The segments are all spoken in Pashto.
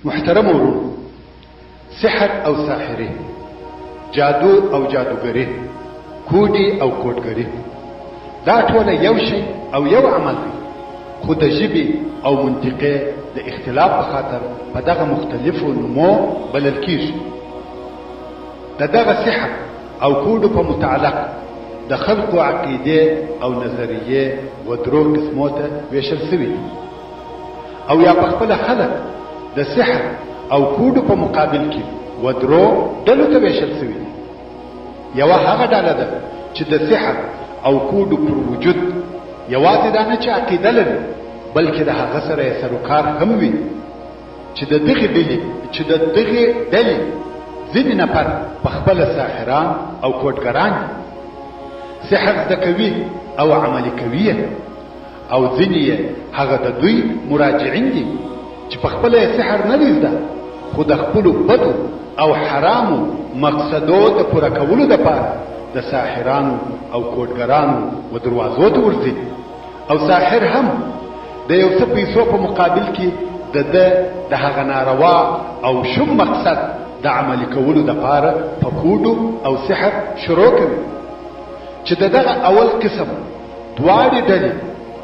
محترم ورونو، سحر او ساحري، جادو او جادوګري، کوډي او کوډګري، دا ټول یو شی او یو عمل دی، خو د ژبې او منطقې د اختلاف په خاطر په دغه مختلفو نومو بلل کیږي. د دغه سحر او کوډو په متعلق د خلقو عقیده او نظریه و درو قسمو ته ویشل شوي او یا په خپل خلق د سحر او کوډو په مقابل کې و درو ډلو ته ویشل شوي. یوه هغه ډله ده چې د سحر او کوډو پر وجود یوازې دا نه چې عقیده لري بلکې د هغه سره یې سروکار هم وي، چې د دغې ډلې ځینې نفر په خپله ساحران او کوډګران سحر زده کوي او عملي کوي، او ځینې یې هغه د دوی مراجعین دي چې په خپله یې سحر نه دی زده، خو د خپلو بدو او حرامو مقصدو د پوره کولو دپاره د ساحرانو او کوډګرانو و دروازو ته ورځي. او ساحر هم د یو څه پیسو په مقابل کې د هغه ناروا او شوم مقصد د عملي کولو دپاره په کوډو او سحر شروع کوي، چې دغه اول قسم دواړې ډلې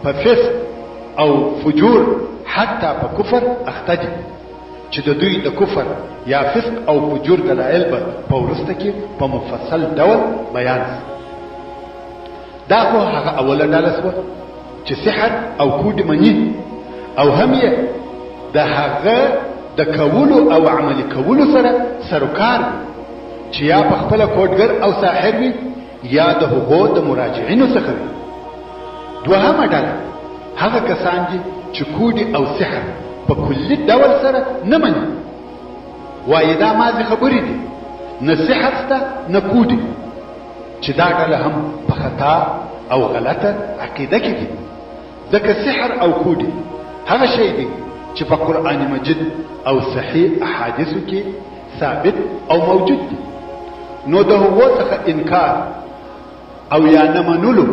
په فسق او فجور حتی په کفر اخته دي، چې د دوی د کفر یا فسق او فجور دلایل به په وروسته کې په مفصل ډول بیان شي. دا خو هغه اوله ډله شوه چې سحر او کوډ مني او هم یې د هغه د کولو او عملي کولو سره سروکار وي، چې یا په خپله کوډګر او ساحر وي یا د هغو د مراجعینو څخه وي. دوهمه ډله هغه کسان دي چې کوډي او سحر په کلي ډول سره نه مني، وایي دا ماضي خبرې دي، نه سحر شته نه کوډي، چې دا ډله هم په خطا او غلطه عقیده کې دي، ځکه سحر او کوډي هغه شی دی چې په قرآن مجید او صحیح احادیثو کې ثابت او موجود دي. نو د هغو څخه انکار او یا نه منلو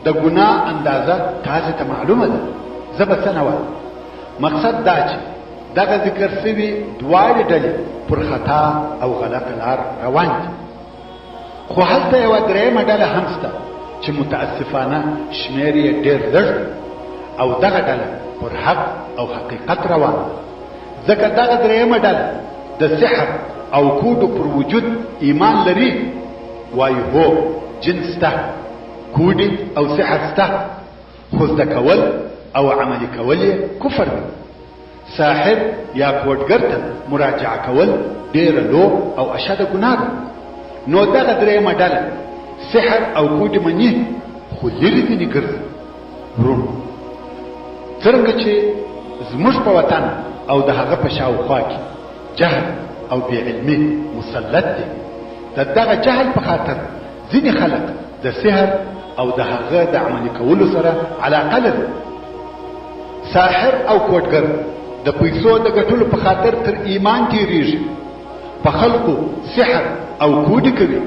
د ګناه اندازه تاسو ته معلومه ده. زه به څه نه وایم، مقصد دا چې دغه ذکر شوي دواړې ډلې پر خطا او غلطه لار روان دي، خو هلته یوه درېیمه ډله هم شته چې متاسفانه شمېر یې ډېر لږ او دغه ډله پر حق او حقیقت روان، ځکه دغه درېیمه ډله د سحر او کوډو پر وجود ایمان لري، وایي هو جن شته، کوډي او سحر شته، خو زده کول او عملي کول یې کفر دی. ساحر یا کوډګر ته مراجعه کول ډېره لو او اشده ګناه ده. نو دغه درېیمه ډله سحر او کوډي مني خو لرې ځینې ګرځي. ورونو، څرنګه چې زموږ په وطن او د هغه په شاوخوا کې جهل او بې علمي مسلط دی، د دغه جهل په خاطر ځینې خلک د سحر او د هغه د عملي کولو سره علاقه لري. ساحر او کوډګر د پیسو د ګټلو په خاطر تر ایمان تیریږي، په خلقو سحر او کوډي کوي.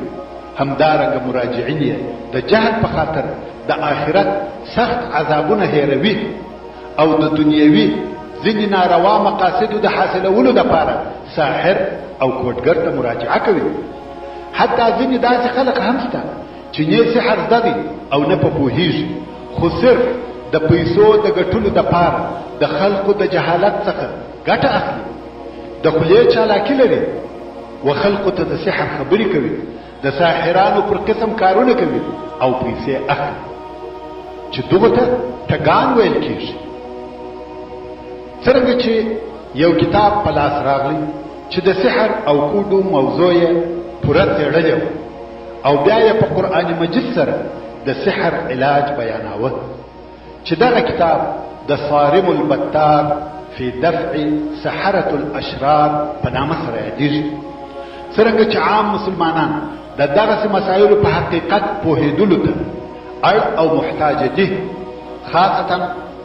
همدارنګه مراجعین یې د جهل په خاطر د آخرت سخت عذابونه هیروي او د دنیوي ځینې ناروا مقاصدو د حاصلولو دپاره ساحر او کوډګر ته مراجعه کوي. حتی ځینې داسې خلک هم شته چې نه سحر زده دي او نه په پوهېږي، خو صرف د پیسو د ګټلو دپاره د خلقو د جهالت څخه ګټه اخلي، د خولې چالاکي لري و خلقو ته د سحر خبرې کوي، د ساحرانو پر قسم کارونه کوي او پیسې اخلي، چې دغو ته ټګان ویل کېږي. څرنګه چې یو کتاب په لاس راغلی چې د سحر او کوډو موضوع یې پوره څېړلې وه او بیا یې په قرآن مجید سره د سحر علاج بیاناوه، چې دغه کتاب د صارم البتار فی دفع سحرة الاشرار په نامه سره یادېږي. څرنګه چې عام مسلمانان د دغسې مسایلو په حقیقت پوهېدلو ته اړ او محتاج دي، خاصتا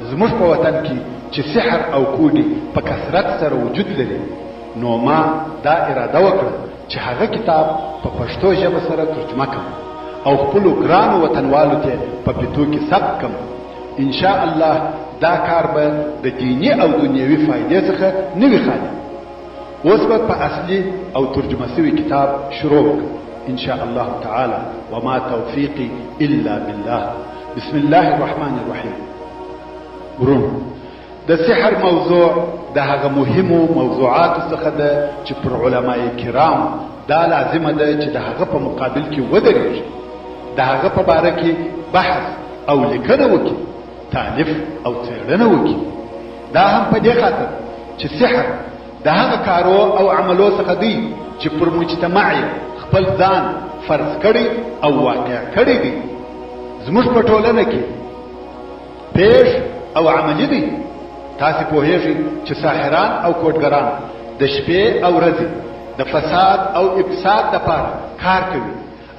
زموږ په وطن کې چې سحر او کوډي په کثرت سره وجود لري، نو ما دا اراده وکړه چې هغه کتاب په پښتو ژبه سره ترجمه کړم او خپلو ګرانو وطنوالو ته په پښتو کې ثبت کړم. ان شاء الله دا کار به د دیني او دنیوي فائدې څخه نه وي خالي، اوس به په اصلي او ترجمه شوي کتاب شروع ان شاء الله تعالی. وما توفیقی الا بالله. بسم الله الرحمن الرحیم. ورونو د سحر موضوع د هغه مهمو موضوعاتو څخه ده چې پر علماء کرام دا لازمه ده چې د هغه په مقابل کې ودرېږي، د هغه په باره کې بحث او لیکنه وکړي، تالیف او څېړنه وکړي. دا هم په دې خاطر چې سحر د هغه کارو او عملو څخه دی چې پر مجتمع خپل ځان فرض کړي او واقع کړي دي. زموږ په ټولنه کې پیش او عملی دي. تاسې پوهیږئ چې ساحران او کوډګران د شپې او ورځې د فساد او افساد دپاره کار کوي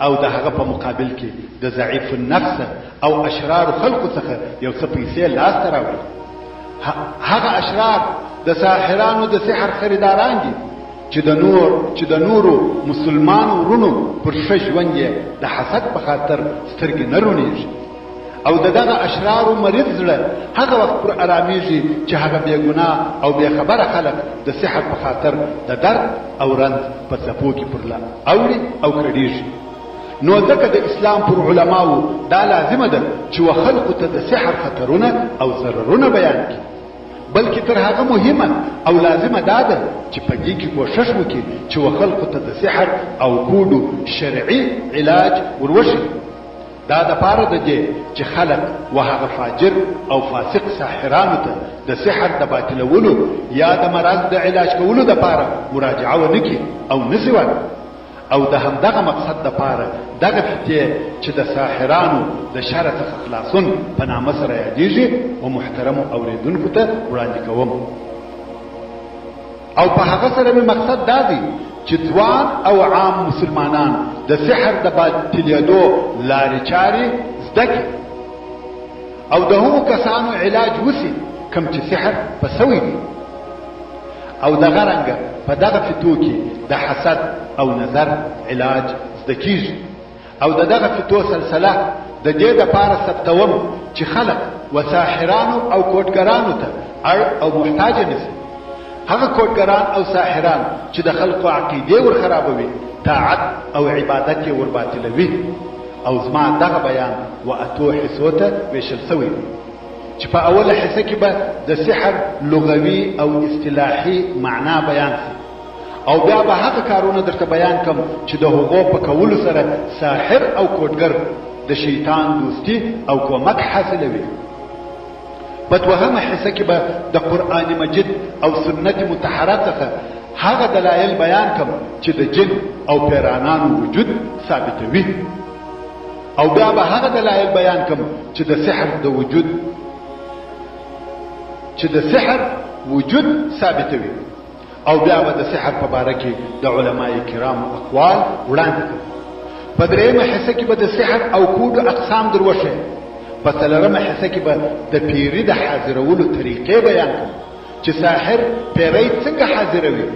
او د هغه په مقابل کې د ضعیف النفس او اشرارو خلقو څخه یو څه پیسې لاسته راوړي. هغه اشرار د ساحرانو د سحر خریداران دي چې د نورو مسلمانو ورونو پر ښه ژوند یې د حسد په خاطر سترګې نه رونیږي او دغه اشرارو مریض زړه هغه وخت پر ارامېږي چې هغه بې ګناه او بې خبره خلک د سحر په خاطر د درد او رنځ په څپو کې پر اوړي او کړېږي. نو ځکه د اسلام پر علماو دا لازمه ده چې خلقو ته د سحر خطرونه او ضررونه بیان کړي، بلکې تر هغه مهمه او لازمه دا ده چې په دې کې کوشش وکړي چې خلقو ته د سحر او کوډو شرعي علاج وروشي. دا د پاره د دې چې خلک هغه فاجر او فاسق ساحرانو ته د سحر د باطلولو یا د مرض د علاج کولو د پاره مراجعه ونکړي او نسي او د همدغه مقصد د پاره دغه فتیه چې د ساحرانو د شر څخه خلاصون په نامه سره یادېږي او محترمو اوریدونکو ته وړاندې کوم. او په هغه سره مې مقصد دا دی چې ځوان او عام مسلمانان د سحر د باطلېدو لارې چارې زده کړي او د هغو کسانو علاج وسي کوم چې سحر په سوی دي او دغه رنګه په دغه فتو کې د حسد او نظر علاج زده کیږي او دغه فتو سلسله د دې دپاره ثبتوم چې خلک وساحرانو او کوډګرانو ته اړ او محتاج نشي. هغه کوډګران او ساحران چې د خلقو عقیدې ورخرابوي، طاعت او عبادت یې ورباطلوي. او زما دغه بیان اتو حصو ته ویشل سوی چې په اوله حصه کې به د سحر لغوي او اصطلاحي معنا بیان شي او بیا به هغه کارونه درته بیان کوم چې د هغو په کولو سره ساحر او کوډګر د شیطان دوستی او کومک حاصلوي. په دوهمه حصه کې به د قرآن مجید او سنت مطهره څخه هغه دلایل بیان کوم چې د جن او پیرانانو وجود ثابتوي او بیا به هغه دلایل بیان کوم چې د سحر وجود ثابتوي او بیا به د سحر په باره کې د علماء کرامو اقوال وړاندې کوم. په درېیمه حصه کې به د سحر او کوډو اقسام دروښیم. په څلورمه حصه کې به د پیري د حاضرولو طریقې بیان کوم چې ساحر پیری څنګه حاضروي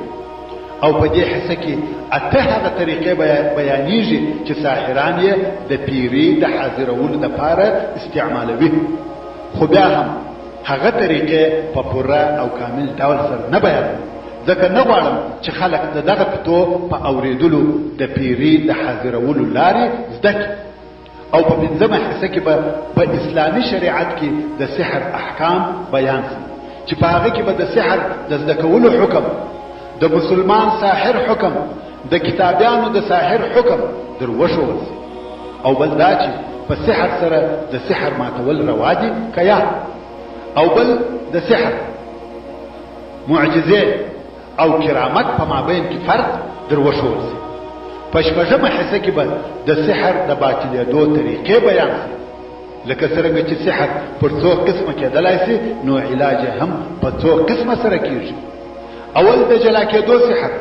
او په دې حصه کې اته هغه طریقې بیانېږي چې ساحران یې د پیري د حاضرولو لپاره استعمالوي. خو بیا هم هغه طریقې په پوره او کامل ډول سره نه بیانوي ځکه نه غواړم چې خلک د دغه فتو په اورېدلو د پیري د حاضرولو لارې زده کړي. او په پنځمه حصه کې به په اسلامي شریعت کې د سحر احکام بیان شي چې په هغه کې به د سحر د زده کولو حکم، د مسلمان ساحر حکم، د کتابیانو د ساحر حکم در وښول شي. او بل دا چې په سحر سره د سحر ماتول روا دي که یا او بل د سحر معجزې او کرامت په مابین کې فرق در وښول شي. په شپږمه حصه کې به د سحر د باطلېدو طریقې بیان شي لکه څرنګه چې سحر پر څو قسمه کېدلی شي نو علاج هم په څو قسمه سره کېږي. اول د جلا کېدو سحر،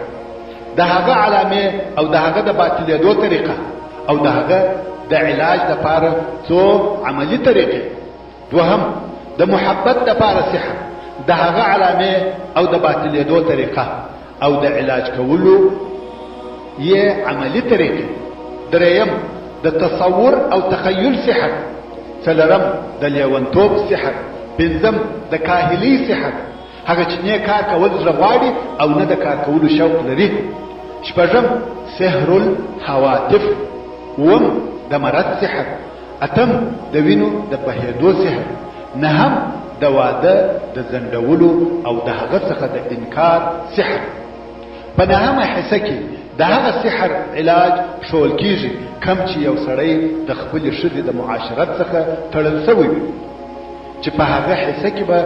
د هغه علامې او د هغه د باطلېدو طریقه او د هغه د علاج دپاره څو عملي طریقې. دوهم د محبت دپاره سحر، د هغه علامې او د باطلېدو طریقه او د علاج کولو یې عملی طریقې. دریم د تصور او تخیل سحر. څلورم د لیونتوب سحر. پنځم د کاهلي سحر. هغه چې نه کار کول زړه غواړي او نه د کار کولو شوق لري. شپږم سحر الهواتف، اووم د مرض سحر، اتم د وینو د بهېدو سحر، نهم د واده د ځنډولو او د هغه څخه د انکار سحر. په نهمه حصه کې د هغه سحر علاج ښوول کیږي کم چې یو سړی د خپلې ښځې د معاشرت څخه تړل شوی وي، چې په هغه حصه کې به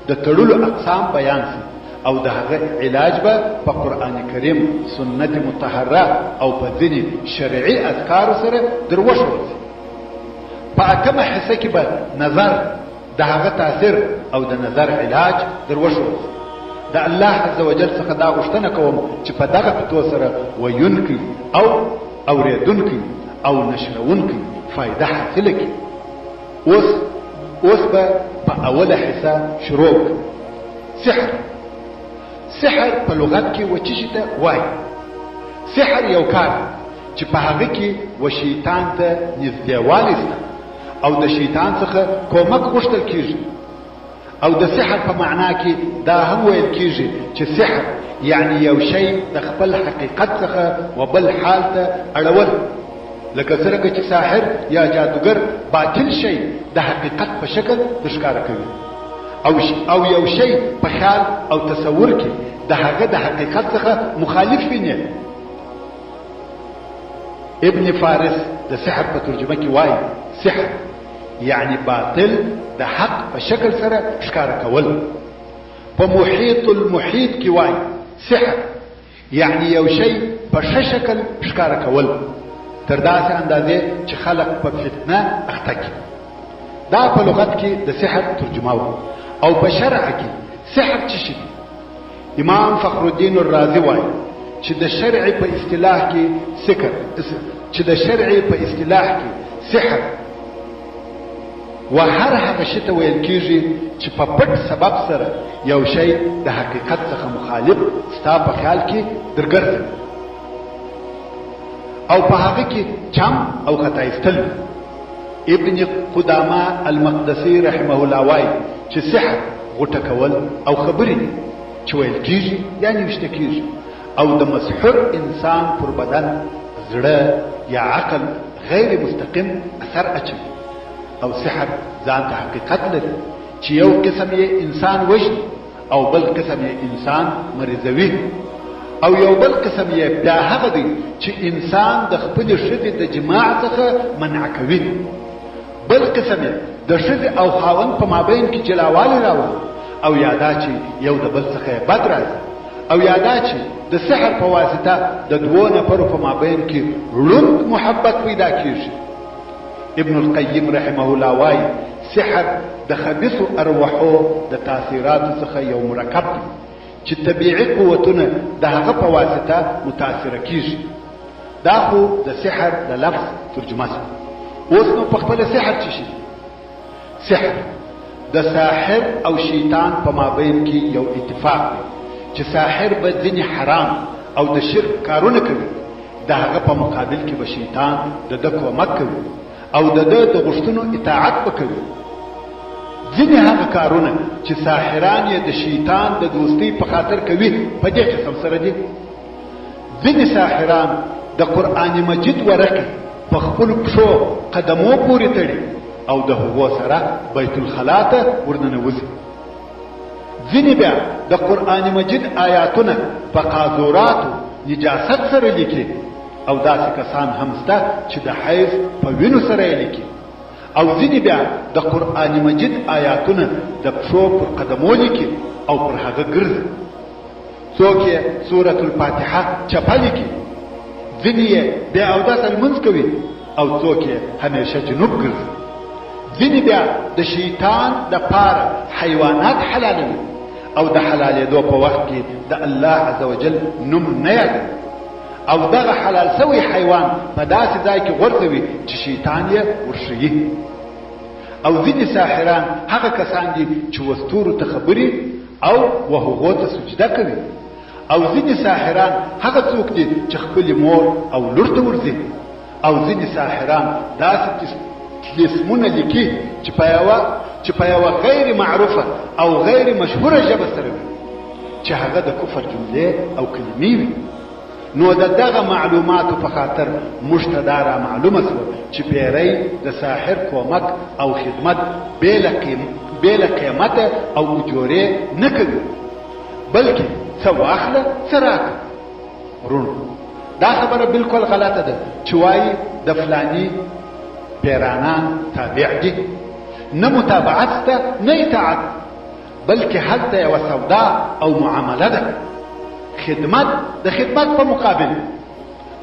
د تړلو اقسام بیان شي او د هغه علاج به په قرآن کریم، سنت مطهره او په ځینې شرعي اذکارو سره در وښول شي. په اتمه حصه کې به نظر، د هغه تاثیر او د نظر علاج در وښول شي. د الله عز وجل څخه دا غوښتنه کوم چې په دغه فتو سره ویونکي او اوریدونکي او نشرونکي فایده حاصله کړي. اوس به په اوله حصه شروع کړو. سحر په لغت کې وچی ته وایي. سحر یو کار چې په هغه کې و شیطان ته نږدېوالی شته او د شیطان څخه کومک غوښتل کیږي. او د سحر په معنا کې دا هم ویل کیږي چې سحر یعنی یو شی د خپل حقیقت څخه و بل حال ته اړول، لکه څرنګه چې ساحر یا جادوګر باطل شی د حقیقت په شکل ښکاره کوي او یو شی په خیال او تصور کې د هغه د حقیقت څخه مخالف ویني. ابن فارس د سحر په ترجمه کې وایي سحر یعنی باطل د حق په شکل سره ښکاره کول. په محیط المحیط کې وایي سحر یعنی یو شی په شکل ښکاره کول تر داسې اندازې چې خلق په فتنه اخته کړي. دا په لغت کې د سحر ترجمه و. او په شرع کې سحر څه شي؟ امام فخر الدین الرازی وایي چې د شرع په اصطلاح کې سحر و هر هغه شی ته ویل کیږي چې په پټ سبب سره یو شی د حقیقت څخه مخالف ستا په خیال کې درګرځي او په هغه کې چم او خطا ایستل. ابن قدامه المقدسي رحمه الله وایي چې سحر غوټه کول او خبرې چې ویل کیږي یعنی وشته کیږي او د مسحور انسان پر بدن، زړه یا عقل غیر مستقیم اثر اچوي. او سحر ځان ته حقیقت لري چې یو قسم یې انسان وژني او بل قسم یې انسان مریضوي او یو بل قسم یې بیا هغه دی چې انسان د خپلې ښځې د جماع څخه منع کوي. بل قسم یې د ښځې او خاوند په مابین کې جلاوالی راوړي او یادا چې یو د بل څخه بد راځي او یادا چې د سحر په واسطه د دوو نفرو په مابین کې ړوند محبت پیدا کیږي. ابن القیم رحمه الله وایي سحر د خبیثو ارواحو د تاثیراتو څخه یو مرکب دی چې طبیعي قوتونه د هغه په واسطه متاثره کیږي. دا خو د سحر د لفظ ترجمه ده. اوس نو په خپل سحر څه شي؟ سحر د ساحر او شیطان په مابین کې یو اتفاق دی چې ساحر به ځینې حرام او د شرک کارونه کوي، د هغه په مقابل کې به شیطان د ده کومک کوي او د ده د غوښتنو اطاعت وکوي. ځینې هغه کارونه چې ساحران یې د شیطان د دوستۍ په خاطر کوي په دې قسم سره دي. ځینې ساحران د قرآن مجید ورقې په خپلو پښو قدمو پورې تړي او د هغو سره بیت الخلا ته ورننوځي. ځینې بیا د قرآن مجید آیاتونه په قاذوراتو نجاست سره لیکي او داسې کسان هم شته چې د حیض په وینو سره یې لیکي. او ځینې بیا د قرآن مجید آیاتونه د پښو پر قدمو لیکي او پر هغه ګرځي. څوک یې سورة الفاتحه چپه لیکي، ځینې یې بیا اودس لمونځ کوي او څوک یې همیشه جنوب ګرځي. ځینې بیا د شیطان د پاره حیوانات حلالوي او د حلالېدو په وخت کې د الله عز وجل نوم نه یادوي او دغه حلال سوی حیوان په داسې ځای کې غورځوي چې شیطان یې ورښیي. او ځینې ساحران هغه کسان دي چې وستورو ته خبري او وهغو ته سجده کوي. او ځینې ساحران هغه څوک دي چې خپلې مور او لور ته ورځي. او ځینې ساحران داسې طلسمونه لیکي چې په یوه چې په یوه غیر معروفه او غیر مشهوره ژبه سره وي چې هغه د کفر جملې او کلمې وي، نو د دغه معلوماتو په خاطر موږ ته دا را معلومه شوه چې پیری د ساحر کومک او خدمت بې له قیمته او اجورې نه کوي، بلکې څه واخله څه راکړه. ورونو دا خبره بالکل غلطه ده چې وایي د فلاني پیرانان تابع دي، نه متابعت شته نه اطاعت، بلکې هلته یوه سودا او معامله ده، خدمت د خدمت په مقابل.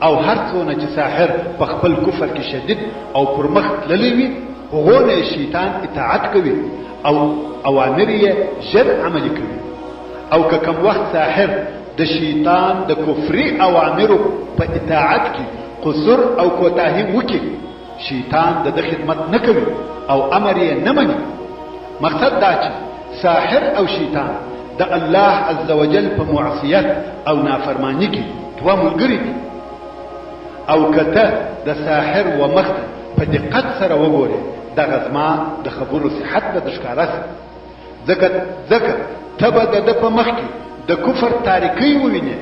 او هر څونه چې ساحر په خپل کفر کې شدید او پر مخ تللی وي هغونه شیطان اطاعت کوي او اوامر یې ژر عملي کوي. او که کوم وخت ساحر د شیطان د کفري اوامرو په اطاعت کې قصور او کوتاهي وکړي، شیطان د خدمت نه کوي او امر یې نه مني. مقصد دا چې ساحر او شیطان د الله عز وجل په معصیت او نافرمانی کې دوه ملګري دي. او کته د ساحر و مخ په دقت سره وګوري دغه زما د خبرو صحت به د ښکاره سي، ځکه ته به د ده په مخ کې د کفر تاریکۍ ووینې،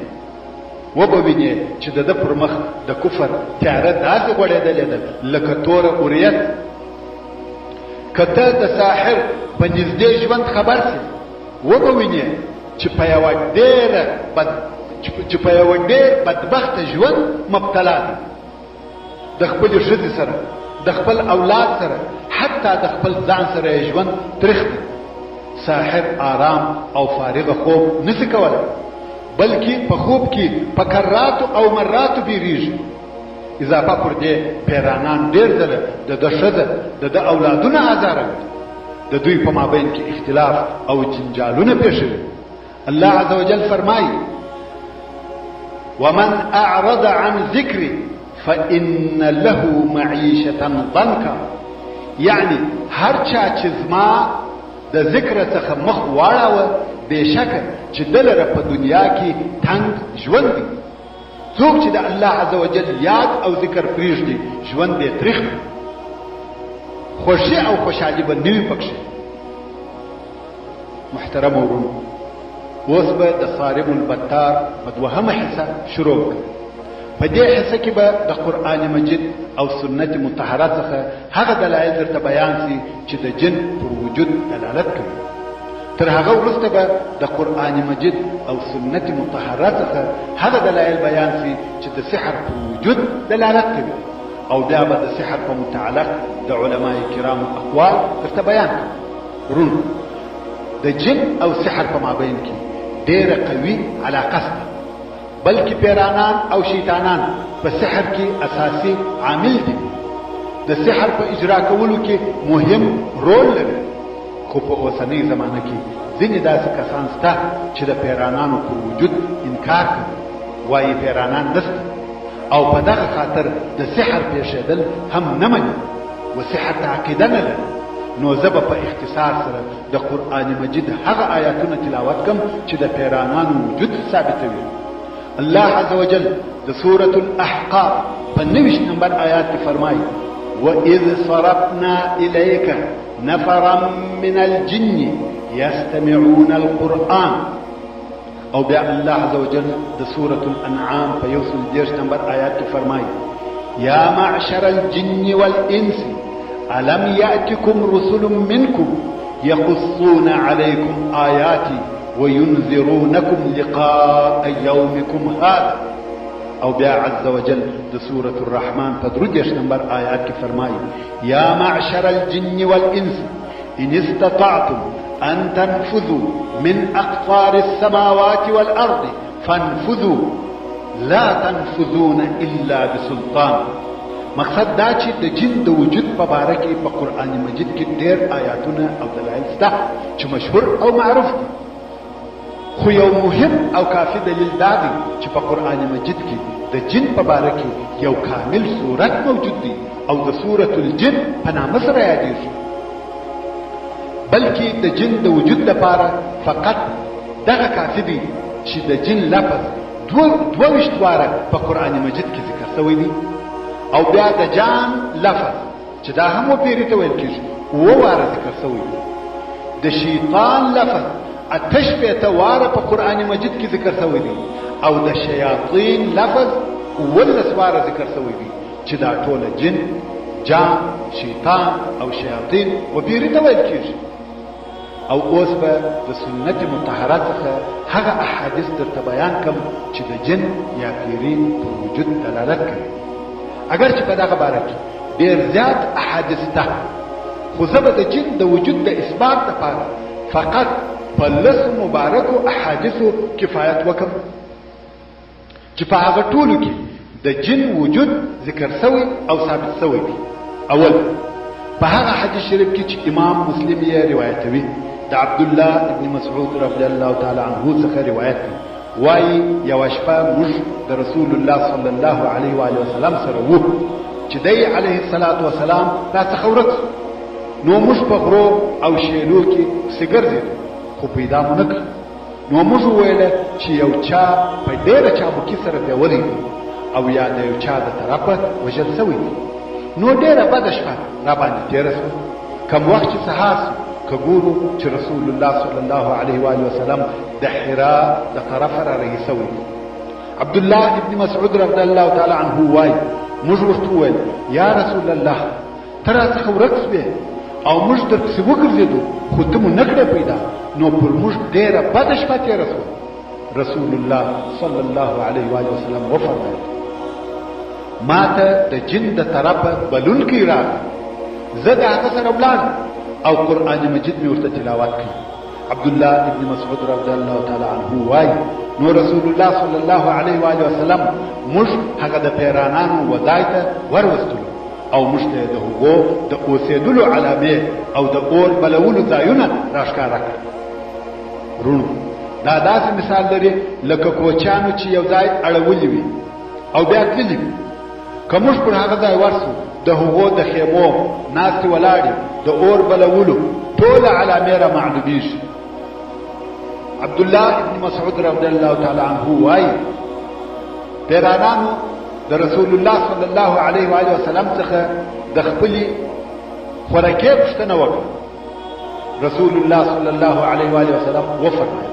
وبه وینې چې د ده پر مخ د کفر تیاره داسې غوړېدلې ده لکه توره اوریت. که ته د ساحر په نږدې ژوند خبر سي وبه وینې چې په یوه ډېر بدبخته ژوند مبتلا دی، د خپلې ښځې سره، د خپل اولاد سره، حتی د خپل ځان سره یې ژوند تریخ دی. ساحر آرام او فارغ خوب نسی کولی، بلکې په خوب کې په کراتو او مراتو بیریږي. اضافه پر دې پیرانان ډېر ځله د ده ښځه د ده اولادونه ازاروي، د دوی په مابین کې اختلاف او جنجالونه پیښوي. الله عز وجل فرمایي ومن اعرض عن ذکری فإن له معیشة ضنکا، یعنی هر چا چې زما د ذکر څخه مخ واړاوه بېشکه چې ده لره په دنیا کې تنګ ژوند دی. څوک چې د الله عز وجل یاد او ذکر پرېږدي ژوند یې تریخ دی، خوښي او خوشحالي به نه وي پکښې. محترم ورونو، اوس به د صارم البتار په دوهمه حصه شروع کړو. په دې حصه کې به د قرآن مجید او سنت مطهره څخه هغه دلایل درته بیان سي چې د جن پر وجود دلالت کوي. تر هغه وروسته به د قرآن مجید او سنت مطهره څخه هغه دلایل بیان سي چې د سحر پر وجود دلالت کوي. او بیا به د سحر په متعلق د علماء کرامو اقوال درته بیان کوي. ورونو، د جن او سحر په مابین کې ډېره قوي علاقه شته، بلکې پیرانان او شیطانان په سحر کې اساسي عامل دي. د سحر په اجرا کولو کې مهم رول لري، خو په اوسنۍ زمانه کې ځینې داسې کسان شته چې د پیرانانو پر وجود انکار کوي، وایي پیرانان نشته، او په دغه خاطر د سحر پیښېدل هم نه مني و سحر ته عقیده نه لري. نو زه به په اختصار سره د قرآن مجید هغه آیاتونه تلاوت کوم چې د پیرانانو وجود ثابتوي. الله عز وجل د سورة الاحقاف په 29 نمبر آیات کې فرمایي وَإِذْ صَرَفْنَا إِلَيْكَ نَفَرًا مِنَ الْجِنِّ يَسْتَمِعُونَ الْقُرْآنَ. او بیا الله عز وجل د سورة الانعام په 130 نمبر آیات کې فرمایي یا معشر الجن والانس ألم يأتكم رسل منكم يقصون عليكم آياتي وينذرونكم لقاء يومكم هذا. او بیا عز وجل د سورة الرحمن په 30 نمبر آیات کې فرمایي یا معشر الجن والانس ان استطعتم ان تنفذوا من اقطار السماوات والارض فانفذوا لا تنفذون الا بسلطان. مقصد دا چې د جن د وجود په باره کې په قرآن مجید کې ډېر آیاتونه او دلایل شته چې مشهور او معروف دي، خو یو مهم او کافي دلیل دا دی چې په قرآن مجید کې د جن په باره کې یو کامل صورت موجود دی او د سورة الجن په نامه سره یادېږي، بلکې د جن د وجود لپاره فقط دغه کافي دی چې د جن لفظ 22 واره په قرآن مجید کې ذکر شوی دی. او بیا د جان لفظ چې دا هم وپیری ته ویل کېږي 2 واره ذکر شوی دی. د شیطان لفظ اتشبه واره په قران مجید کې ذکر شوی دی او د شیاطین لفظ ولس واره ذکر شوی دی چې دا ټول جن جان شیطان او شیاطین و بیرې ته ویل کېږي. او اوس به د سنت مطهره څخه هغه احادیث درته بیان کوم چې د جن یا پیري په وجود دلالت کوي. اگر چې په دغه باره کې ډېر زیات احادیث ته خو زه به د جن د وجود د اثبات لپاره فقط په لسو مبارکو احادیثو کفایت وکم چې په هغه ټولو کې د جن وجود ذکر شوی او ثابت شوی دی. اول په هغه حدیث شریف کې چې امام مسلم یې روایتوي د عبد الله ابن مسعود رضی الله تعالی عنه څخه روایت دی وایي یو شپه موږ د رسول الله صلی الله علیه و آله وسلم سره وو چې دی علیه الصلاة والسلام راڅخه ورک نو موږ په غرو او شیلو کې سګرځېدو خو پیدا مو نه کړ. نو موږ وویل چې یو چا په ډېره چابکي سره پرې ولیدو او یا د یو چا د طرفه وژل شوی دی. نو ډېره بده شپه را باندې تېره شوه. کم وخت چې سهار شو که ګورو چې رسول الله صلی الله علیه و آله وسلم د حرا د طرفه را رهي شوی دی. عبد الله ابن مسعود رضی الله تعالی عنه وایي موږ ورته وویل یا رسول الله ته راڅخه ورک شوې او موږ درپسې وګرځېدو خو ته مو نه کړې پیدا نو پر موږ ډېره بده شپه تېره شوه. رسول الله صلی الله علیه و آله وسلم وفرمایل ما ته د جن د طرفه بلونکی راغی زه د هغه سره ولاړم او قرآن مجید مې ورته تلاوت کړ. عبد الله ابن مسعود رضی الله تعالی عنه وایي نو رسول الله صلی الله علیه و آله وسلم موږ هغه د پیرانانو ودای ته وروستلو او موږ ته د هغو د اوسېدلو علامې او د اور بلولو ځایونه راښکاره کړل. ورونو دا داسې مثال لري لکه کوچیانو چې یو ځای اړولي وي او بیا تللي وي. که موږ پر هغه ځای ورسو د هغو د خیمو ناستې ولاړې د اور بلولو ټوله علامې را معلومیږي. عبد الله ابن مسعود رضی الله تعالی عنه وایي پیرانانو د رسول الله صلی الله علیه و آله وسلم څخه د خپلې خوراکۍ پوښتنه وکړه. رسول الله صلی الله علیه و آله وسلم وفرمایل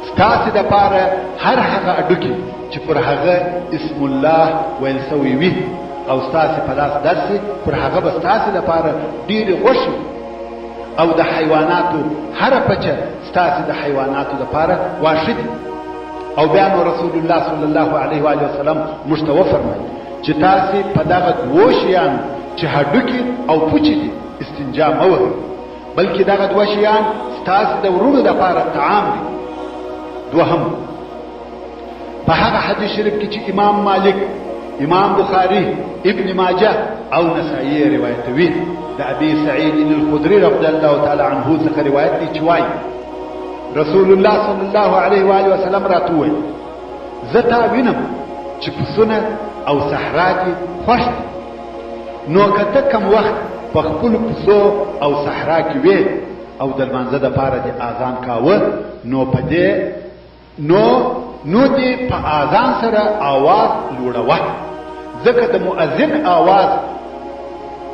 ستاسې دپاره هر هغه اډوکي چې پر هغه اسم الله ویل سوی وي او ستاسې په لاس درسي پر هغه به ستاسې دپاره ډېرې غوښې او د حیواناتو هره پچه ستاسې د حیواناتو دپاره واښه دي. او بیا نو رسول الله صلی الله علیه و آله وسلم موږ ته وفرمایل چې تاسې په دغه دوو شیانو چې هډوکي او پوچې دي استنجا مه وهئ بلکې دغه دوه شیان ستاسې د ورونو دپاره طعام دي. دوهم په هغه حدیث شریف کې چې امام مالک امام بخاری ابن ماجه او نسائی روایتوي د ابي سعید الخدري رضی الله تعالی عنه څخه روایت دی چې وایي رسول الله صلی الله علیه و آله وسلم راته وویل زه تا وینم چې پسونه او صحرا کې خوښ دي نو که ته کم وخت په خپلو پسو او صحرا کې وې او د لمانځه دپاره دې اذان کاوه نو په دې نو دې په اذان سره آواز لوړوه ځکه د مؤذن آواز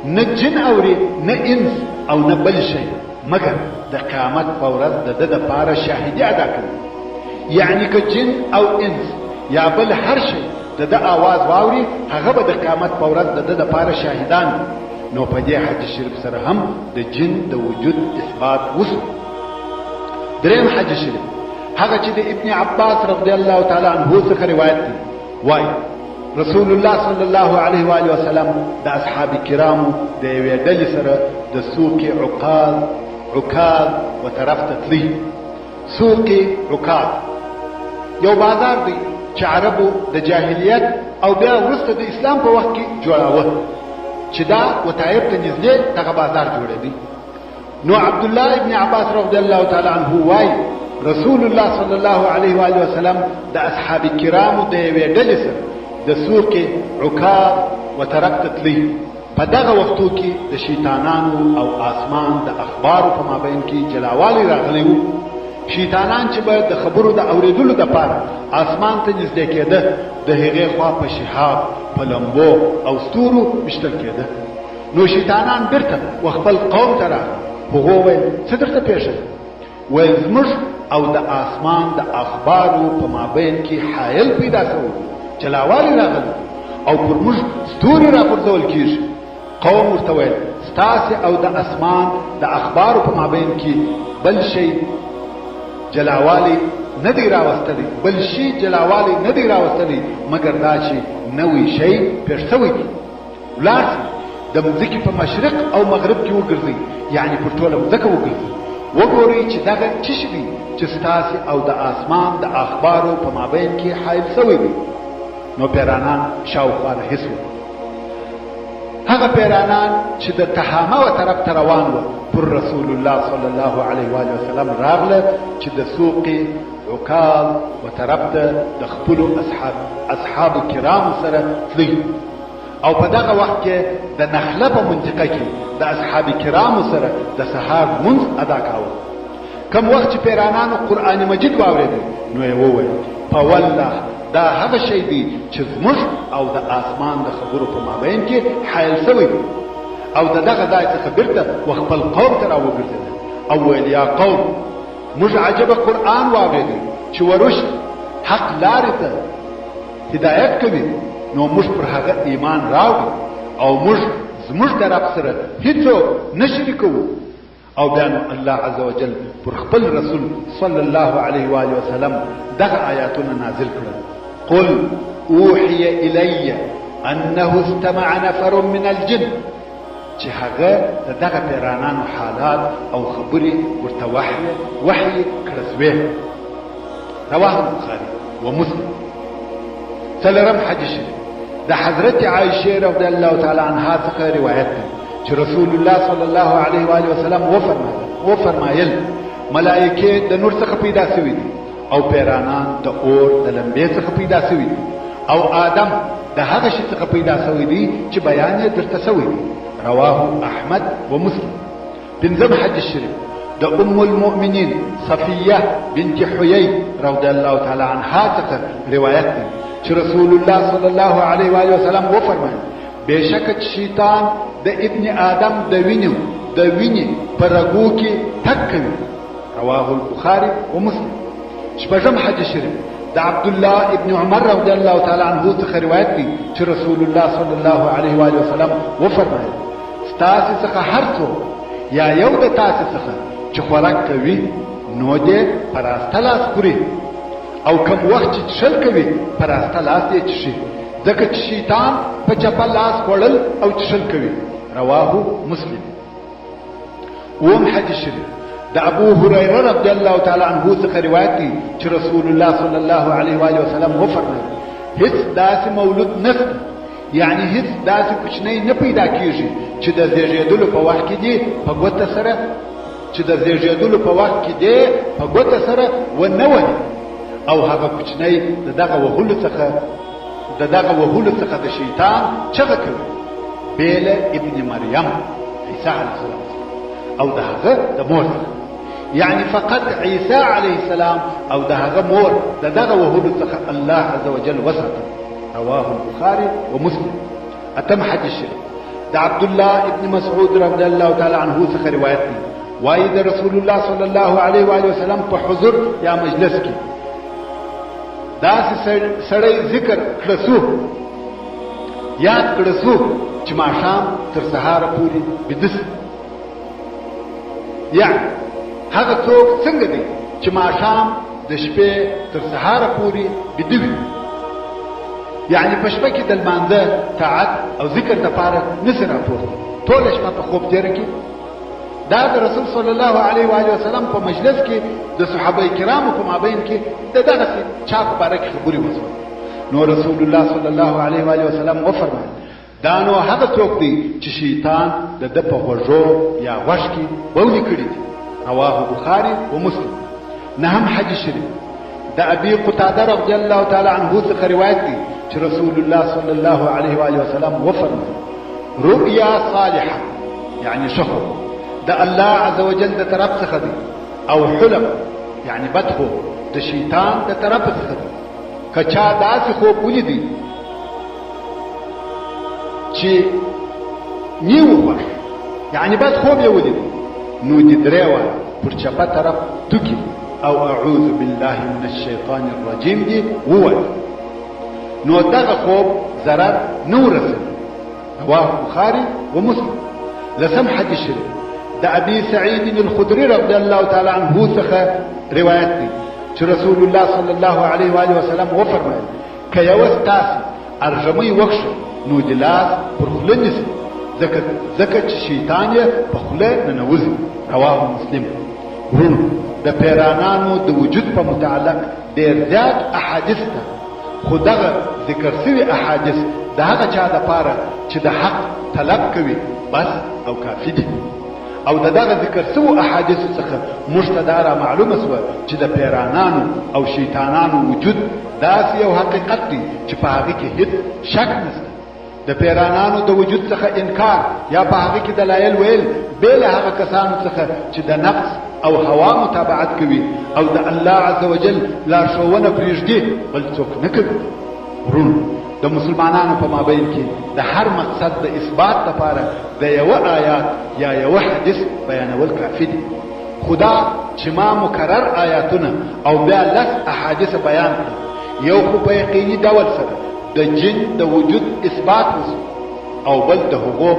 نه جن اوري نه انس او نه بل شی مګر د قیامت په ورځ د ده دپاره شاهدي ادا کوي. یعنی که جن او انس یا بل هر شی د ده آواز واوري هغه به د قیامت په ورځ د ده دپاره شاهدان. نو په دې حدیث شریف سره هم د جن د وجود اثبات وسو. دریم حدیث شریف هغه چې د ابن عباس رضی الله تعالی عنه څخه روایت دی وایي رسول الله صلی الله علیه و آله وسلم د اصحاب کرامو د یوې ډلې سره د سوق عکاظ و طرف ته تلي. سوق عکاظ یو بازار دی چې عربو د جاهلیت او بیا وروسته د اسلام په وخت کې جوړاوه چې دا وطایب ته نږدې دغه بازار جوړېدی. نو عبد الله ابن عباس رضی الله تعالی عنه وایي رسول الله صلی الله علیه و آله وسلم د اصحاب کرامو د یوې ډلې سره د سوق عکاظ و طرف ته تلي. په دغه وختو کې د شیطانانو او آسمان د اخبارو په مابین کې جلاوالی راغلی وو. شیطانان چې به د خبرو د اورېدلو دپاره آسمان ته نږدې کېده د هغې خوا په شهاب په لمبو او ستورو ویشتل کېده. نو شیطانان بیرته و خپل قوم ته راغلل هغه ویل څه درته پیښه ده؟ ویل زموږ او د آسمان د اخبارو په مابین کې حایل پیدا شوی جلاوالی راغلی او پر موږ ستوري راغورځول کېږي. قوم ورته ویل ستاسې او د اسمان د اخبارو په مابین کې بل شی جلاوالی نه دی راوستلی، بل شي جلاوالی نه دی راوستلی مګر دا چې نوی شی پېښ شوی دی. ولاړ د مځکې په مشرق او مغرب کې وګرځئ، یعنی پر ټوله مځکه وګرځئ، وګورئ چې دغه څه شی دی چې ستاسې او د اسمان د اخبارو په مابین کې حایل شوی دی. نو پیرانان شاوخوا رهي شول. هغه پیرانان چې د تهامه و طرف ته روان وو پر رسول الله صلی الله علیه و آله وسلم راغله چې د سوق عکاظ و طرف ته د خپلو اصحاب کرام سره تللی او په دغه وخت کې د نخله په منطقه کې د اصحاب کرام سره د سهار منځ ادا کاوه. کم وخت چې پیرانانو قرآن مجید واورېدل نو یې وویل په والله دا هغه شی دی چې زموږ او د آسمان د خبرو په مابین کې حایل شوی دی. او د دغه ځای څخه بیرته خپل قوم ته راوګرځېدل او ویل یا قوم موږ عجبه قرآن واورېدل چې ورشد حق لارې ته هدایت کوي، نو موږ پر هغه ایمان راوړو او موږ زموږ د رب سره هیڅوک نه شریکوو. او بیا نو الله عز وجل پر خپل رسول صلی الله علیه و آله وسلم دغه آیاتونه نازل کړل. قل اوحي الی انه استمع نفر من الجن، چې هغه دغه پیرانانو حالات او خبرې ورته وحی کړل شوې. رواه البخاري ومسلم. څلورم حدیث د حضرت عائشه رضی الله تعالی عنها څخه روایت ده چې رسول الله صلی الله علیه و آله وسلم وفرمایل ملائکه د نور څخه پیدا شوي دي او پیرانان د اور د لمبې څخه پیدا شوي دي او آدم د هغه شي څخه پیدا شوی دی چې بیان یې درته شوی دی. رواه احمد ومسلم. پنځم حدیث شریف د ام المؤمنین صفیه بنت حیی رضی الله تعالی عنها څخه روایت دی چې رسول الله صلی الله علیه و آله وسلم وفرمایل بشک شیطان د ابن آدم د وینې پر رګو کې تک کوي. رواه البخاري ومسلم. شپږم حدیث شریف د عبد الله ابن عمر رضی الله تعالی عنه څخه روایت دی چې رسول الله صلی الله علیه و آله وسلم وفرمایل ستاسو څخه هر څوک یا یو د تاسو څخه چې خوراک کوي نو دې پراسته لاس خوري او کوم وخت چې شل کوي پراسته لاس یې چشي، ځکه چې شیطان په چپه لاس خوړل او چشل کوي. رواه مسلم. اوم حدیث شریف د ابو هريره رضی الله تعالی عنه څخه روایت دی چې رسول الله صلی الله علیه و آله وسلم وفرمایل هیڅ داسې مولود نشته، یعنی هیڅ داسې کوچنی نه پیدا کیږي چې د زیږیدلو په وخت کې دی په ګوته سره ونه وهي او هغه کوچنی دغه وهلو څخه د شیطان چغه کوي بیل ابن مریم عیسی علیه السلام او دغه د مور، یعنی فقط عیسی علیه السلام او دغه مور دغه وهلو څخه الله عز وجل وساته. رواه البخاري ومسلم. اتم حدیث شریف د عبد الله ابن مسعود رضی الله تعالی عنه څخه روایت دی وایي د رسول الله صلی الله علیه و آله وسلم په حضور یا مجلس کې داسې سړی ذکر کړسو یاد کړسو چې ماښام تر سهاره پورې بدس، یعنی هغه څوک څنګه دی چې ماښام د شپې تر سهاره پورې بدوي، یعنی په شپه کې د لمانځه طاعت او ذکر دپاره نسي راپورته، ټوله شپه په خوب تېره کړي. دا د رسول صلی الله علیه و آله وسلم په مجلس کې د صحابه کرامو په مابین کې دغسې چا په باره کې خبرې وشوه. نو رسول الله صلی الله علیه و آله وسلم وفرمایل دا نو هغه څوک دی چې شیطان د ده په غوږو یا غوږ کې بولې کړي دي. رواه بخاري ومسلم. نهم حدیث شریف د ابي قتاده رضی الله تعالی عنه څخه روایت دی چې رسول الله صلی الله علیه و آله وسلم وفرمایل رؤیا صالحه یعنی شخو د الله عز وجل د طرف څخه دی او حلم یعنی بدخو د شیطان د طرف څخه دی. کچا داسې خوب ولیدي چې نیو خوښ یعنی بد خوب یې ولید نو دې درې واره پر چپه طرف توکي او اعوذ بالله من الشیطان الرجیم دي ووایي. نو دغه خوب ضرر نه ورسوي. رواه بخاري ومسلم. لسم حدیث شریف د ابي سعيد الخدري رضي الله تعالى عنه څخه روایت دی چې رسول الله صلی الله علیه و آله وسلم وفرمایل که یو ستاسو ارجمۍ وخښه نو د لاس پر خوله نیسي ځکه چې شیطان یې په خوله ننوځي. رواه مسلم. ورونو د پیرانانو د وجود په متعلق ډېر زیات احادیث ته، خو دغه ذکر سوي احادیث د هغه چا دپاره چې د حق طلب کوي بس او کافي دي. او دغه ذکر سوي احادیثو څخه موږ ته دا را معلومه سوه چې د پیرانانو او شیطانانو وجود داسې یو حقیقت دی چې په هغې کې هیڅ شک نشته. د پیرانانو د وجود څخه انکار یا په هغې کې دلایل ویل بې له هغه کسانو څخه چې د نفس او هوا متابعت کوي او د الله عز وجل لارښوونه پرېږدي بل څوک نه کوي. ورونو د مسلمانانو په مابین کې د هر مقصد د اثبات لپاره د یوه آیات یا یوه حدیث بیانول کافي دي. خدا چې ما مکرر آیاتونه او بیا لس احادیث بیان کړل، یو خو په یقیني ډول سره د جن د وجود اثبات وسو او بل د هغو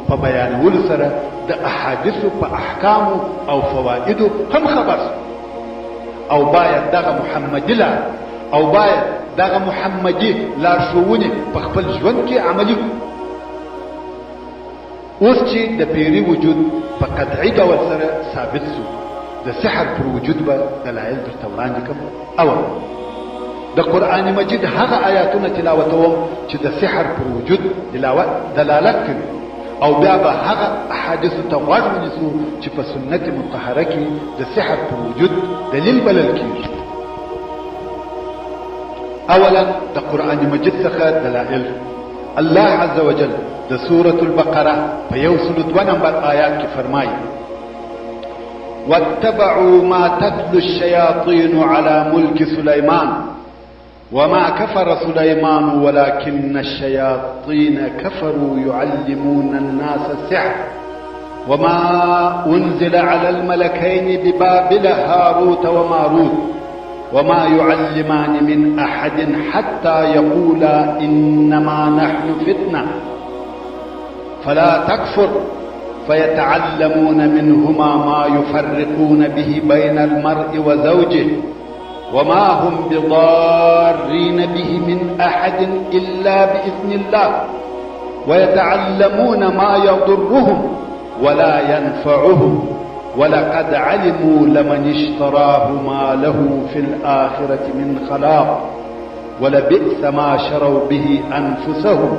په بیانولو سره د احادیثو په احکامو او فوائدو هم خبر سو. او باید دغه محمدي لار او باید دغه محمدي لارښوونې په خپل ژوند کې عملي کړو. اوس چې د پیري وجود په قطعي ډول سره ثابت سو، د سحر پر وجود به دلایل درته وړاندې کوم. اول د قرآن مجید هغه آیاتونه تلاوتوم چې د سحر پر وجود دلالت کوي، او بیا به هغه احادیثو ته غوږ ونیسو چې په سنت مطهره کې د سحر پر وجود دلیل بلل کېږي. اولا د قرآن مجید څخه دلائل. الله عز وجل د سورة البقره په 102 نمبر آیات کې فرمایي: واتبعوا ما تتلو الشياطين على ملك سليمان وما كفر سليمان ولكن الشياطين كفروا يعلمون الناس السحر وما أنزل على الملكين ببابل هاروت وماروت وما يعلمان من أحد حتى يقولا إنما نحن فتنة فلا تكفر فيتعلمون منهما ما يفرقون به بين المرء وزوجه وما هم بضارين به من أحد إلا بإذن الله ويتعلمون ما يضرهم ولا ينفعهم ولقد علموا لمن اشتراه ما له في الآخرة من خلاق ولبئس ما شروا به أنفسهم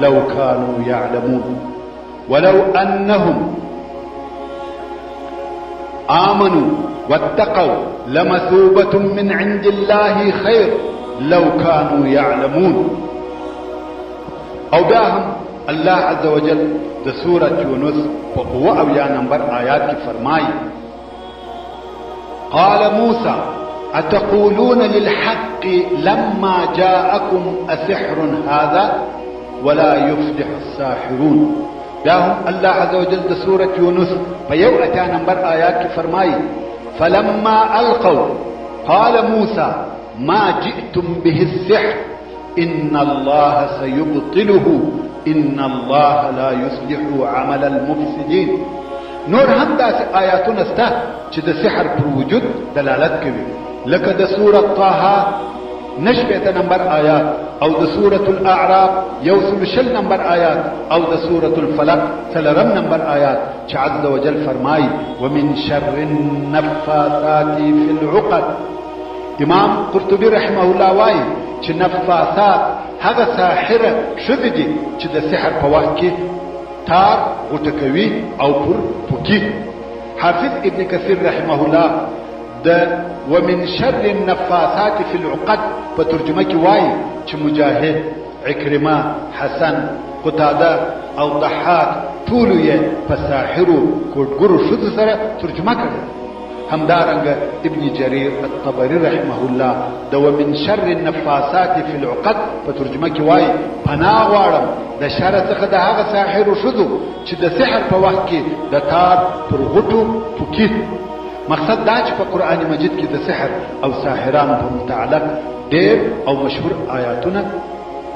لو كانوا يعلمون ولو أنهم آمنوا واتقوا لمثوبة من عند الله خير لو كانوا يعلمون. او باهم الله عز وجل د سورة يونس په 70 نمبر آیات کې فرمایي: قال موسى أتقولون للحق لما جاءكم أسحر هذا ولا يفلح الساحرون. داهم الله عز وجل د سورة يونس په 80 نمبر آیات کې فرمایي: فلما ألقوا قال موسى ما جئتم به السحر إن الله سيبطله إن الله لا يصلح عمل المفسدين. نور هم داسې آیاتونه سته چې د سحر پر وجود دلالت کوي، لکه د سورة طه 9 نمبر آیات او د سورة الأعراف 120 نمبر آیات او د سورة الفلق 3 نمبر آیات چې عز وجل فرمایي: ومن شر النفاثات في العقد. امام قرطبي رحمه الله وایي چې نفاثات هغه ساحره ښځې دي چې د سحر په وخت کې تار غوټه کوي او پر پوکي. حافظ ابن كثير رحمه الله د ومن شر النفاثات في العقد په ترجمه کې وایي چې مجاهد، عکرمه، حسن، قتاده او ضحاک ټول یې په ساحرو کوټګرو ښځو سره ترجمه کړي. همدارنګه ابن جرير الطبري رحمه الله د ومن شر النفاسات في العقد په ترجمه کې وایي پناه غواړم د شر څخه د هغه ساحر شذو چې د سحر په وخت کې د تار پر غټو پوکي. مقصد دا چې په قران مجید کې د سحر او ساحرانو په متعلق ډېر او مشهور آیاتونه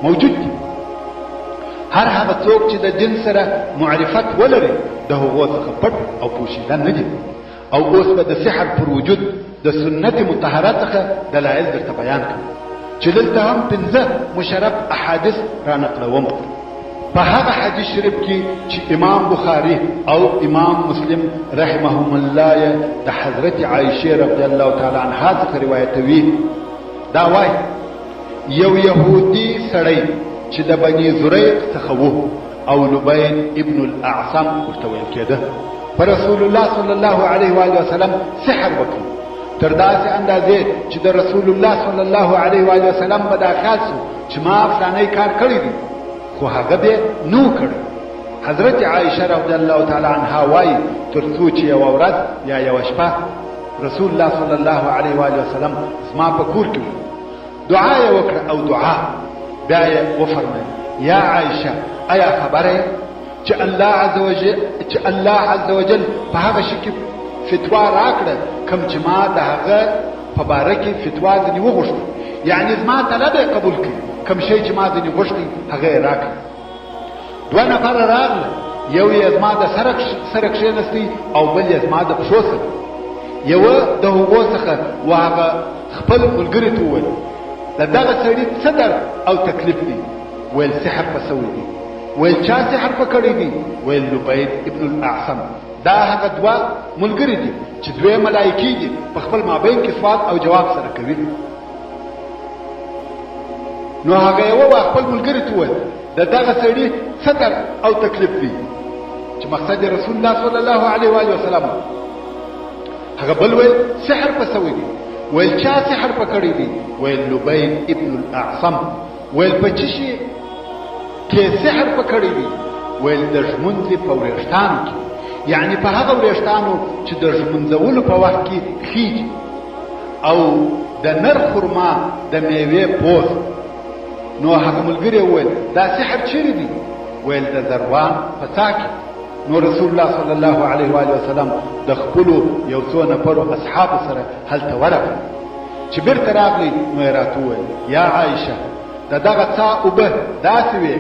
موجود دي. هر هغه څوک چې د دین سره معرفت ولري د هغو څخه پټ او پوشیده نه دي. او اوس به د سحر پر وجود د سنت مطهره څخه دلایل درته بیان کړم چې دلته هم 15 مشرف احادیث را نقلوم. په هغه حدیث شریف کې چې امام بخاری او امام مسلم رحمهم الله د حضرت عائشه رضی الله تعالی عنها څخه روایتوي، دا وایي یو يهودي سړی چې د بني زريق څخه وو او لبين ابن الاعصم ورته ویل کېده، پر رسول الله صلی الله علیه و آله وسلم سحر وکړ تر داسې اندازې چې د رسول الله صلی الله علیه و آله وسلم په داخل سو چې ما فلانه کار کړی دی خو هغه به نو کړ. حضرت عائشه رضی الله تعالی عنها وايي تر څو چې یو ورځ یا یو شپه رسول الله صلی الله علیه و آله وسلم زما په کور کې دعا یې وکړه او دعا بیا یې وفرمایي یا عائشه ایا خبره چې الله عز وجل په هغه شي کې فتوا راکړه کوم چې ما د هغه په باره کې فتوا ځنې وغوښته، یعنی زما طلب یې قبول کړي، کوم شی چې ما ځنې غوښتي هغه یې راکړه. دوه نفر راغله، یو یې زما د سره کښېنستی او بل یې زما د پښو سره. یوه د هغو څخه و هغه خپل ملګري ته وویل د دغه سړي څه درد او تکلیف دی؟ ویل سحر په سوی دی. ویل چا سحر په کړی دی؟ ویل لبید ابن الاعصم. دا هغه دوه ملګري دي چې دوی ملایکی دي، په خپل مابین کې سوال او جواب سره کوي. نو هغه یو خپل ملګري ته ویل د دغه سړي څه درد او تکلیف دی؟ چې مقصد رسول الله صلی الله علیه و آله وسلم. هغه بل ویل سحر په سوی دی. ویل چا سحر په کړی دی؟ ویل لبید ابن الاعصم. ویل په چی شي کې سحر په کړی دی؟ ویل د ژمنځې په وریښتانو کې، یعنی په هغه وریښتانو چې د ژمنځولو په وخت کې خیږي، او د نر خرما د میوې پوست. نو هغه ملګري وویل دا سحر چیرې دی؟ ویل د ذروان په څا کې. نو رسول الله صلی الله علیه و آله وسلم د خپلو یو څو نفرو اصحابو سره هلته ورغی. چې بیرته راغلی نو یې راته وویل یا عایشه د دغه څا اوبه داسې وې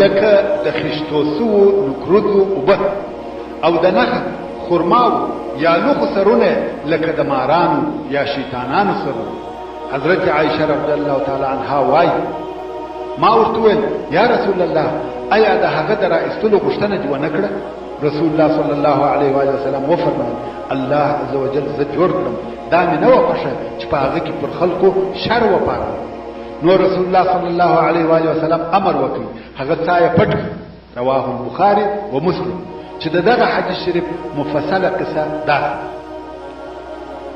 لکه د خشتو سوو نکروزو اوبه، او د نخل خرماو یا لوخو سرونه لکه د مارانو یا شیطانانو سرونه. حضرت عائشه رضی الله تعالی عنها وایي ما ورته ویل یا رسول الله ایا د هغه د راایستلو غوښتنه دې ونه کړه؟ رسول الله صلی الله علیه و آله وسلم وفرمایل الله عز وجل زه جوړ کړم، دا مې نه وه خوښه چې په هغه کې پر خلکو شر وپاره. نو رسول الله صلی الله علیه و آله وسلم امر وکړ هغه څا یې پټ کړ. رواه البخاري و مسلم. چې دغه حدیث شریف مفصله قصه ده.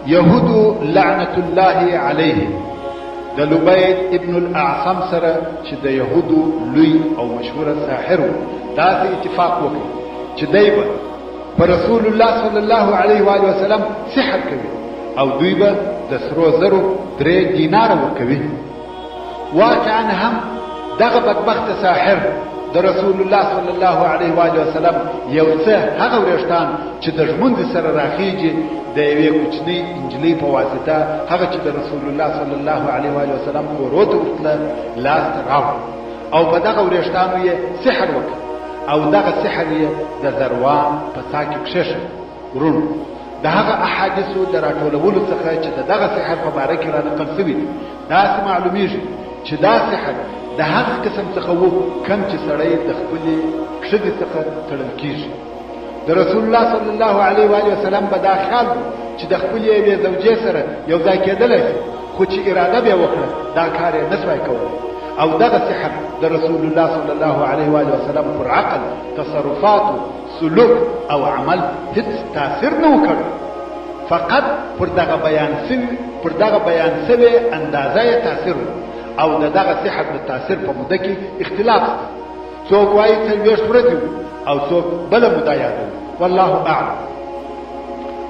یهود لعنت الله علیه د لبید ابن الاعصم سره چې د یهودو لوی او مشهور ساحر و، داسې اتفاق وکړ چې دی به پر رسول الله صلی الله علیه و آله وسلم سحر کوي او دوی به د سرو زرو 3 دیناره ورکوي. واقعا هم دغه بدبخت ساحر د رسول الله صلی الله علیه و آله وسلم یو څه هغه وریښتان چې د ژمنځ سره راخیږي د یوې کوچنۍ انجلۍ په واسطه هغه چې د رسول الله صلی الله علیه و آله وسلم کورو ته ورتله لاس ته راوړ او په دغه وریښتانو یې سحر وکړ او دغه سحر یې د ذروان په څا کې کښېښه. ورونو د هغه احادیثو د راټولولو څخه چې دغه سحر په باره کې را نقل شوي دي داسې معلومیږي چې دا سحر د هغه قسم څخه وو کوم چې سړی د خپلې ښځې څخه تړل کېږي. د رسول الله صلی الله علیه و آله وسلم به دا خیال و چې د خپلې یوې زوجې سره یو ځای کېدلی شي، خو چې اراده به یې وکړه دا کار یې نه شوی کولی. او دغه سحر د رسول الله صلی الله علیه و آله وسلم پر عقل، تصرفات، سلوک او عمل هیڅ تاثیر نه وکړ، فقط پر دغه بیان شوی اندازه یې تاثیر او دغه سحر د تاثیر په موده کې اختلاف. څوک وایي 40 ورځې او څوک بله موده یادوي. والله اعلم.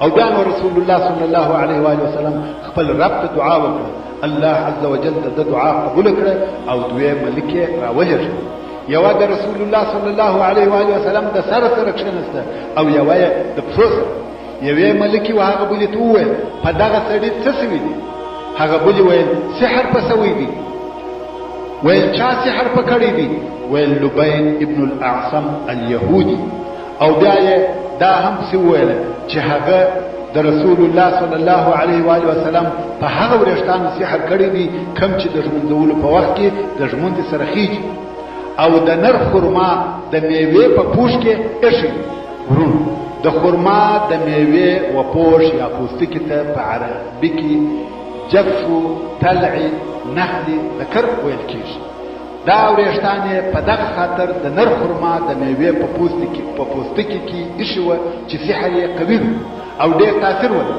او بیا نو رسول الله صلی الله علیه و آله وسلم خپل رب ته دعا وکړه، الله عز وجل د دعا قبول کړه او دوی ملک راولېږه. یو د رسول الله صلی الله علیه و آله وسلم د سره سره کښېنسته او یو د پښو سره. یوې ملکې هغه بلې ته وویل په دغه سړي څه سوي دي؟ هغه بلې ویل سحر په سوی دي. ویل چا سحر په کړی دي؟ ویل لبین ابن الاعصم اليهودي. او بیا یې دا هم څه وویله چې هغه د رسول الله صلی الله علیه و آله وسلم په هغه وریښتانو سحر کړی دي کوم چې د ژمنځولو په وخت کې د ژمنځې سره خیږي او د نر خرما د میوې په پوښ کې ایښي. ورونو د خرما د میوې و پوښ یا پوستکي ته په عربي کې جفو تلعي نخلي ذکر ویل کېږي. دا وریښتان یې په دغه خاطر د نر خرما د میوې په پوستکي کې ایښي وه چې سحر یې قوي او ډېر تاثیر ولري.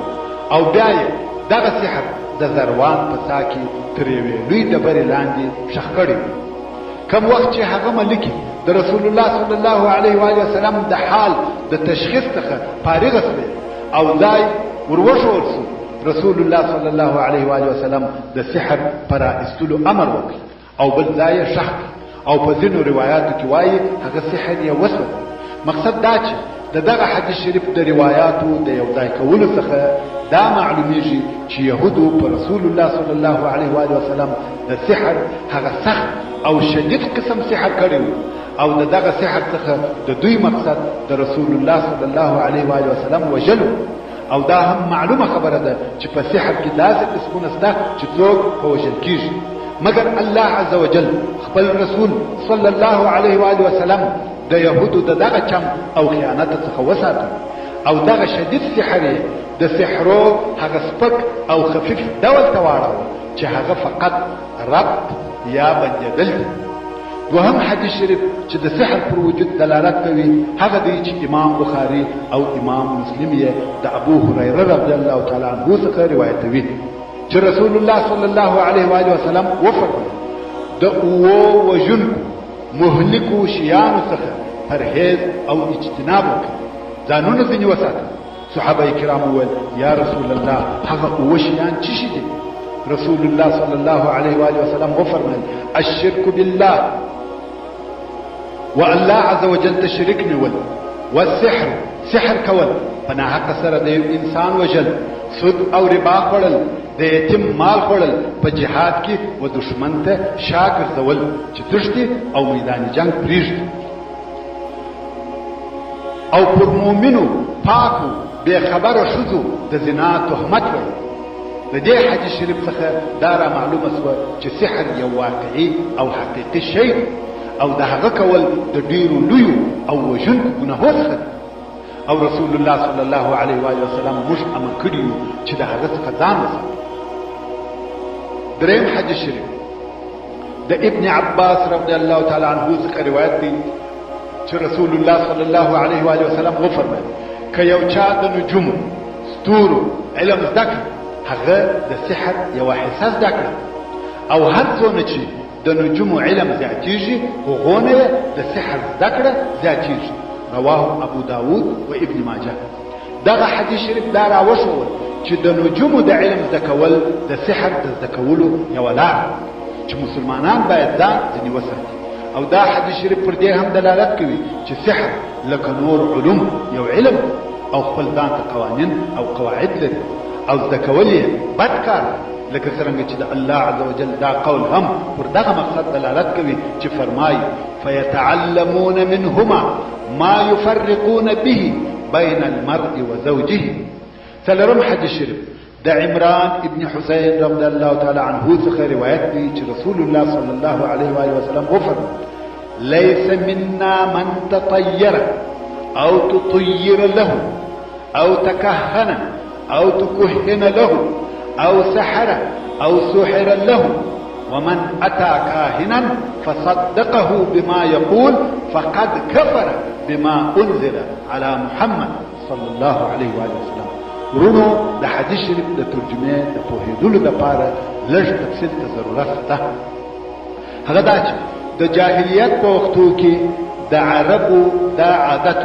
او بیا یې دغه سحر د زروان په سا کې تر یوې لوی ډبرې لاندې ښخ کړی. کم وخت چې هغه ملکې د رسول الله صلی الله علیه و آله وسلم د حال د تشخیص څخه فارغه شوې او ځای وروښول شو، رسول الله صلی الله علیه و آله وسلم د سحر پر ایستلو امر وکړ او بل ځای یې ښخ او په ځینو روایاتو کې وایي هغه سحر یې وسوځ. مقصد دا چې د دغه حدیث شریف د روایاتو د یو ځای کولو څخه دا معلومیږي چې یهودو په رسول الله صلی الله علیه و آله وسلم د سحر هغه سخت او شدید قسم سحر کړی او دغه سحر څخه د دوی مقصد د رسول الله صلی الله علیه و آله وسلم وجلو. او دا هم معلومه خبره ده چې په سحر کې داسې قسمونه شته چې څوک په وژل کېږي، مګر الله عز وجل خپل رسول صلی الله علیه و آله وسلم د یهودو دغه چم او خیانت څخه وساته او دغه شدید سحر د سحرو هغه سپک او خفیف ډول ته واړاوه چې هغه فقط ربط یا بندېدل دي. دوهم حدیث شریف چې د سحر پر وجود دلالت کوي هغه دی چې امام بخاري او امام مسلم یې د ابو هريره رضی الله تعالی عنه څخه روایتوي چې رسول الله صلی الله علیه و آله وسلم وفرمایل د اوو وژونکو مهلکو شیانو څخه پرهیز او اجتناب وکړي، ځانونه ځینې وساتئ. صحابه کرام وویل یا رسول الله هغه اوه شیان څه شي دي؟ رسول الله صلی الله علیه و آله وسلم وفرمایل الشرك بالله والله عز وجل ته شریک نیول، والسحر سحر کول، په ناحقه سره د انسان وژل، سود او ربا خوړل، د یتیم مال خوړل، په جهاد کې و دشمن ته شا ګرځول چې تښتي او میدان جنگ پرېږدي، او پر مؤمنو پاکو بے خبره ښځو د زنا تهمت وایي. د دې حدیث شریف څخه دا را معلومه شوه چې سحر یو واقعي او حقیقي شی دی او د هغه کول د ډیرو لویو او وژونکو ګناهو څخه دی او رسول الله صلی الله علیه و آله وسلم موږ امر کړي یو چې د هغه څخه ځان وساتو. دریم حدیث شریف د ابن عباس رضی الله تعالی عنه څخه روایت دی چې رسول الله صلی الله علیه و آله وسلم وفرمایل که یو چا د نجومو ستورو علم زده کړي هغه د سحر یوه حصه زده کړه او هر څونه چې د نجومو علم زیاتېږي هغونه یې د سحر زده کړه زیاتېږي. رواه ابو داود و ابن ماجه. دغه حدیث شریف دا راوښول چې د نجومو د علم زده کول د سحر د زده کولو یوه لار چې مسلمانان باید ځان ځینې وساتي او دا حدیث شریف پر دې هم دلالت کوي چې سحر لکه نور علوم یو علم او خپل ځان ته قوانین او قواعد لري او زده کول یې بد کار لکه څرنګه چې د الله عز وجل دا قول هم پر دغه مقصد دلالت کوي چې فرمایي فیتعلمون منهما ما يفرقون به بین المرء وزوجه. څلورم حدیث شریف د عمران ابن حسین رضی الله تعالی عنه څخه روایت دی چې رسول الله صلی الله علیه و آله وسلم وفرمایل ليس منا من تطير او تطير له او تكهن او تكهن له او سحر او سحر له ومن اتى كاهنا فصدقه بما يقول فقد كفر بما انزل على محمد صلى الله عليه واله وسلم. ورونو د حدیث شریف د ترجمه د پوهېدلو لپاره لږ تفصیل ته ضرورت شته. هغه دا چې د جاهلیت په وختو کې د عربو دا عادت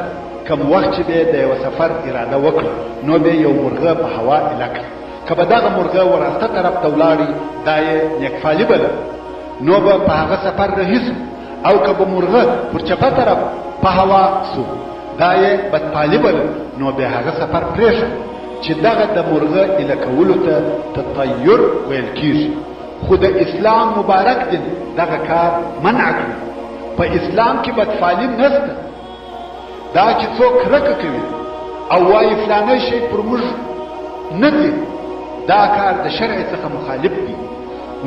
کوم وخت چې به د یو سفر اراده وکړه نو به یو مرغه په هوا ایله کړ. که به دغه مرغه وراسته طرف ته ولاړي دا یې نیکفالي بله، نو به په هغه سفر رهي سو. او که به مرغه پر چپه طرف په هوا سو دا یې بدفالي بله، نو به هغه سفر پرېښه. چې دغه د مرغه ایله کولو ته تطیر ویل کېږي. خو د اسلام مبارک دین دغه کار منع کړي. په اسلام کې بدفالي نشته. دا چې څوک کرکه کوي او وایي فلانی شی پر موږ نه دی، دا کار د شرع څخه مخالف دی.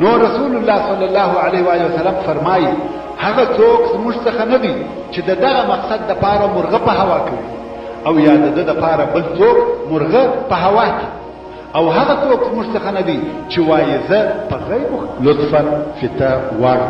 نو رسول الله صلی الله علیه و آله وسلم فرمایي هغه څوک زموږ څخه نه دی چې د دغه مقصد دپاره مرغه په هوا کوي او یا د ده دپاره بل څوک مرغه په هوا کې، او هغه څوک زموږ څخه نه دی چې وایي زه په غیبو لطفا فتا واړه.